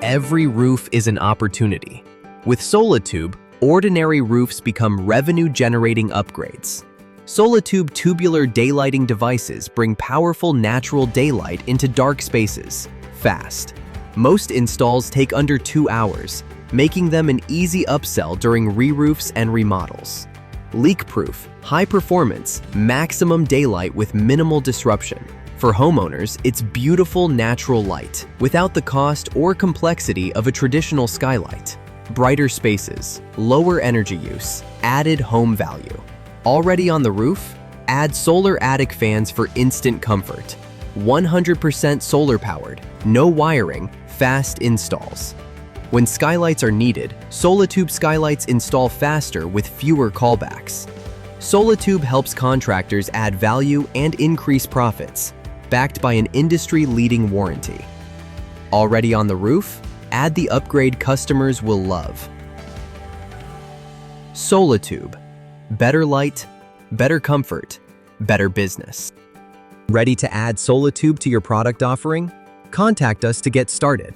Every roof is an opportunity. With Solatube, ordinary roofs become revenue-generating upgrades. Solatube Tubular Daylighting Devices bring powerful natural daylight into dark spaces, fast. Most installs take under 2 hours, making them an easy upsell during reroofs and remodels. Leak-proof, high-performance, maximum daylight with minimal disruption. For homeowners, it's beautiful natural light, without the cost or complexity of a traditional skylight. Brighter spaces, lower energy use, added home value. Already on the roof? Add solar attic fans for instant comfort. 100% solar powered, no wiring, fast installs. When skylights are needed, Solatube Skylights install faster with fewer callbacks. Solatube helps contractors add value and increase profits, backed by an industry-leading warranty. Already on the roof? Add the upgrade customers will love. Solatube. Better light, better comfort, better business. Ready to add Solatube to your product offering? Contact us to get started.